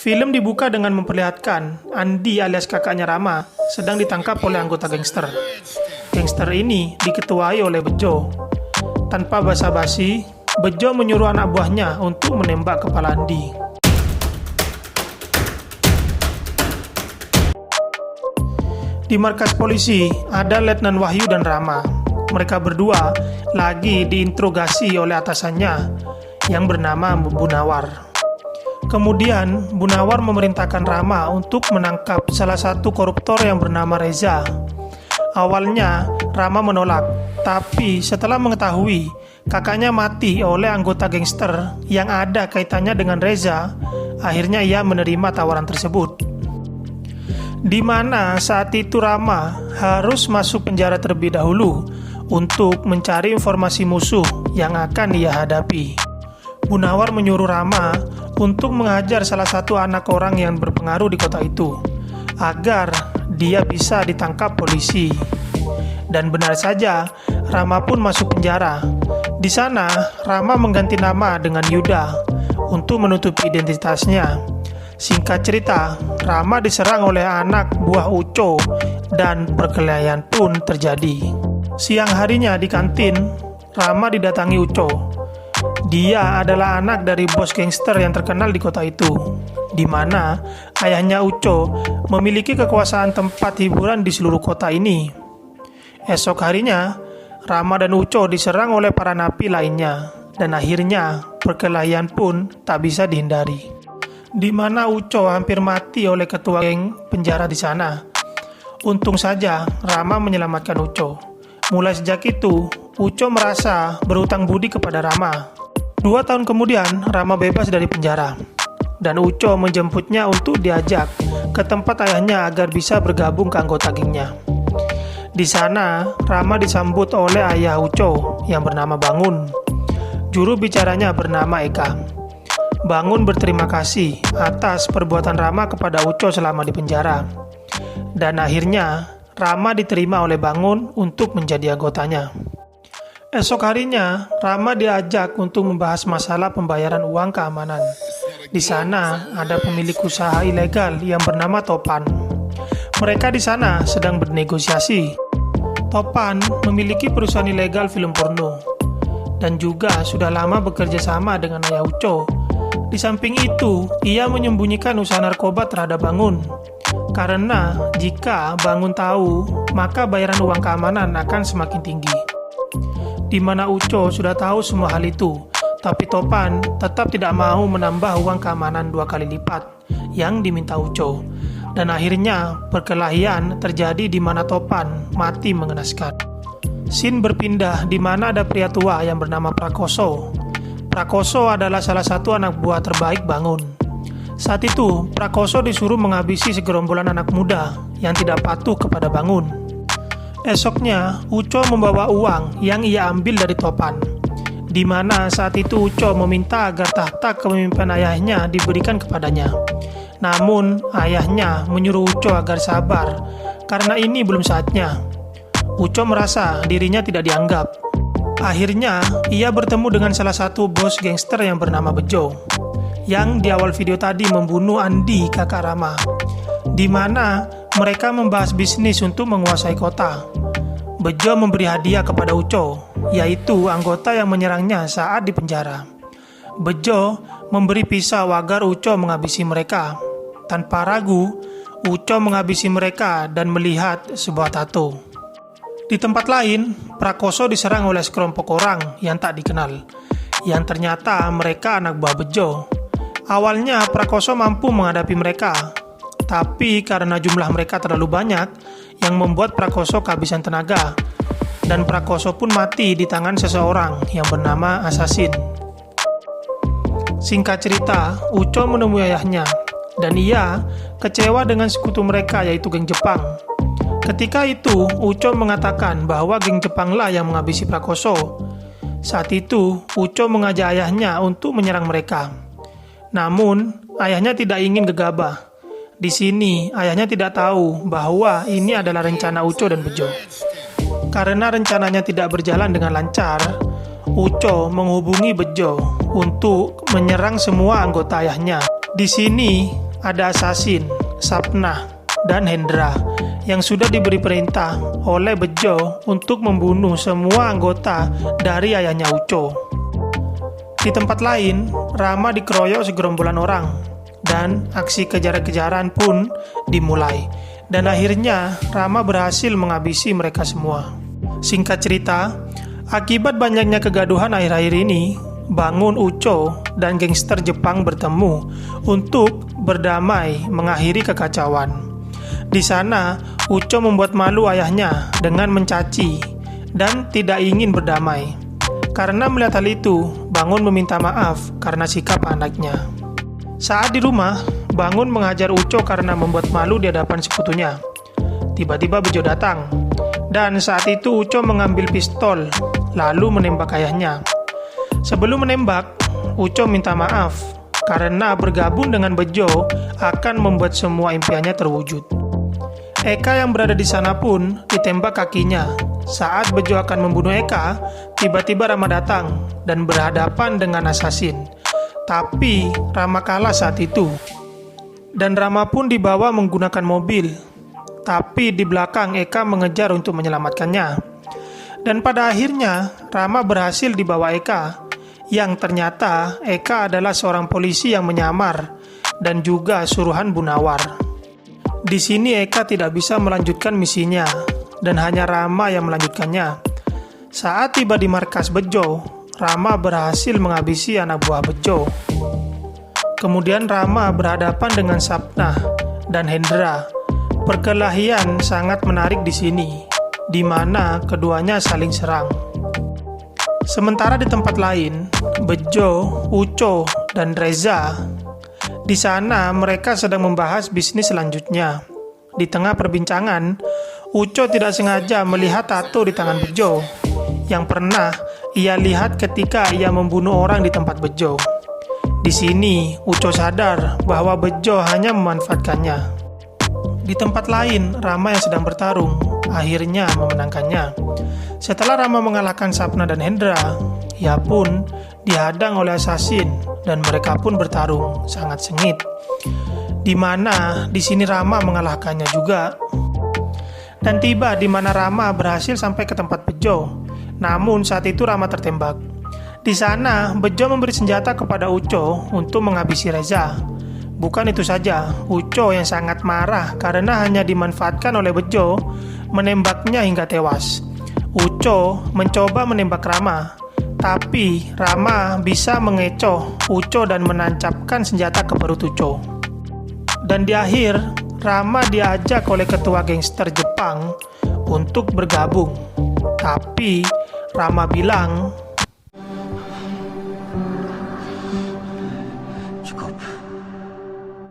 Film dibuka dengan memperlihatkan Andi alias kakaknya Rama sedang ditangkap oleh anggota gangster. Gangster ini diketuai oleh Bejo. Tanpa basa-basi, Bejo menyuruh anak buahnya untuk menembak kepala Andi. Di markas polisi ada Letnan Wahyu dan Rama. Mereka berdua lagi diinterogasi oleh atasannya yang bernama Bu Nawar. Kemudian Bu Nawar memerintahkan Rama untuk menangkap salah satu koruptor yang bernama Reza. Awalnya Rama menolak, tapi setelah mengetahui kakaknya mati oleh anggota gangster yang ada kaitannya dengan Reza, akhirnya ia menerima tawaran tersebut. Di mana saat itu Rama harus masuk penjara terlebih dahulu untuk mencari informasi musuh yang akan ia hadapi. Bu Nawar menyuruh Rama untuk menghajar salah satu anak orang yang berpengaruh di kota itu agar dia bisa ditangkap polisi. Dan benar saja, Rama pun masuk penjara. Di sana, Rama mengganti nama dengan Yuda untuk menutupi identitasnya. Singkat cerita, Rama diserang oleh anak buah Uco dan perkelahian pun terjadi. Siang harinya di kantin, Rama didatangi Uco. Dia adalah anak dari bos gangster yang terkenal di kota itu, di mana ayahnya Uco memiliki kekuasaan tempat hiburan di seluruh kota ini. Esok harinya, Rama dan Uco diserang oleh para napi lainnya, dan akhirnya perkelahian pun tak bisa dihindari. Di mana Uco hampir mati oleh ketua geng penjara di sana. Untung saja Rama menyelamatkan Uco. Mulai sejak itu, Uco merasa berhutang budi kepada Rama. 2 tahun kemudian, Rama bebas dari penjara, dan Uco menjemputnya untuk diajak ke tempat ayahnya agar bisa bergabung ke anggota gengnya. Di sana, Rama disambut oleh ayah Uco yang bernama Bangun. Juru bicaranya bernama Eka. Bangun berterima kasih atas perbuatan Rama kepada Uco selama di penjara. Dan akhirnya, Rama diterima oleh Bangun untuk menjadi anggotanya. Esok harinya, Rama diajak untuk membahas masalah pembayaran uang keamanan. Di sana ada pemilik usaha ilegal yang bernama Topan. Mereka di sana sedang bernegosiasi. Topan memiliki perusahaan ilegal film porno dan juga sudah lama bekerja sama dengan ayah Uco. Di samping itu, ia menyembunyikan usaha narkoba terhadap Bangun. Karena jika Bangun tahu, maka bayaran uang keamanan akan semakin tinggi. Di mana Uco sudah tahu semua hal itu, tapi Topan tetap tidak mau menambah uang keamanan 2 kali lipat yang diminta Uco. Dan akhirnya perkelahian terjadi di mana Topan mati mengenaskan. Scene berpindah di mana ada pria tua yang bernama Prakoso. Prakoso adalah salah satu anak buah terbaik Bangun. Saat itu, Prakoso disuruh menghabisi segerombolan anak muda yang tidak patuh kepada Bangun. Esoknya, Uco membawa uang yang ia ambil dari Topan, di mana saat itu Uco meminta agar tahta kepemimpinan ayahnya diberikan kepadanya. Namun, ayahnya menyuruh Uco agar sabar, karena ini belum saatnya. Uco merasa dirinya tidak dianggap. Akhirnya, ia bertemu dengan salah satu bos gangster yang bernama Bejo, yang di awal video tadi membunuh Andi, kakak Rama, di mana mereka membahas bisnis untuk menguasai kota. Bejo memberi hadiah kepada Uco, yaitu anggota yang menyerangnya saat di penjara. Bejo memberi pisau agar Uco menghabisi mereka. Tanpa ragu, Uco menghabisi mereka dan melihat sebuah tato. Di tempat lain, Prakoso diserang oleh sekelompok orang yang tak dikenal, yang ternyata mereka anak buah Bejo. Awalnya Prakoso mampu menghadapi mereka, tapi karena jumlah mereka terlalu banyak, yang membuat Prakoso kehabisan tenaga, dan Prakoso pun mati di tangan seseorang yang bernama Assassin. Singkat cerita, Uco menemui ayahnya, dan ia kecewa dengan sekutu mereka yaitu geng Jepang. Ketika itu, Uco mengatakan bahwa geng Jepanglah yang menghabisi Prakoso. Saat itu, Uco mengajak ayahnya untuk menyerang mereka. Namun, ayahnya tidak ingin gegabah. Di sini, ayahnya tidak tahu bahwa ini adalah rencana Uco dan Bejo. Karena rencananya tidak berjalan dengan lancar, Uco menghubungi Bejo untuk menyerang semua anggota ayahnya. Di sini, ada Assassin, Sapnah, dan Hendra yang sudah diberi perintah oleh Bejo untuk membunuh semua anggota dari ayahnya Uco. Di tempat lain, Rama dikeroyok segerombolan orang dan aksi kejar-kejaran pun dimulai. Dan akhirnya Rama berhasil menghabisi mereka semua. Singkat cerita, akibat banyaknya kegaduhan akhir-akhir ini, Bangun, Uco, dan gangster Jepang bertemu untuk berdamai mengakhiri kekacauan. Di sana, Uco membuat malu ayahnya dengan mencaci dan tidak ingin berdamai. Karena melihat hal itu, Bangun meminta maaf karena sikap anaknya. Saat di rumah, Bangun mengajar Uco karena membuat malu di hadapan sekutunya. Tiba-tiba Bejo datang, dan saat itu Uco mengambil pistol lalu menembak ayahnya. Sebelum menembak, Uco minta maaf karena bergabung dengan Bejo akan membuat semua impiannya terwujud. Eka yang berada di sana pun ditembak kakinya. Saat Bejo akan membunuh Eka, tiba-tiba Rama datang dan berhadapan dengan Assassin. Tapi Rama kalah saat itu. Dan Rama pun dibawa menggunakan mobil. Tapi di belakang Eka mengejar untuk menyelamatkannya. Dan pada akhirnya Rama berhasil dibawa Eka, yang ternyata Eka adalah seorang polisi yang menyamar dan juga suruhan Bunawar. Di sini Eka tidak bisa melanjutkan misinya dan hanya Rama yang melanjutkannya. Saat tiba di markas Bejo, Rama berhasil menghabisi anak buah Bejo. Kemudian Rama berhadapan dengan Sapnah dan Hendra. Perkelahian sangat menarik di sini, di mana keduanya saling serang. Sementara di tempat lain, Bejo, Uco, dan Reza, di sana mereka sedang membahas bisnis selanjutnya. Di tengah perbincangan, Uco tidak sengaja melihat tato di tangan Bejo yang pernah ia lihat ketika ia membunuh orang di tempat Bejo. Di sini, Uco sadar bahwa Bejo hanya memanfaatkannya. Di tempat lain, Rama yang sedang bertarung akhirnya memenangkannya. Setelah Rama mengalahkan Sapnah dan Hendra, ia pun dihadang oleh Assassin dan mereka pun bertarung sangat sengit. Di mana di sini Rama mengalahkannya juga. Dan tiba di mana Rama berhasil sampai ke tempat Bejo. Namun saat itu Rama tertembak. Di sana Bejo memberi senjata kepada Uco untuk menghabisi Reza. Bukan itu saja, Uco yang sangat marah karena hanya dimanfaatkan oleh Bejo menembaknya hingga tewas. Uco mencoba menembak Rama, tapi Rama bisa mengecoh Uco dan menancapkan senjata ke perut Uco. Dan di akhir, Rama diajak oleh ketua gangster Jepang untuk bergabung. Tapi Rama bilang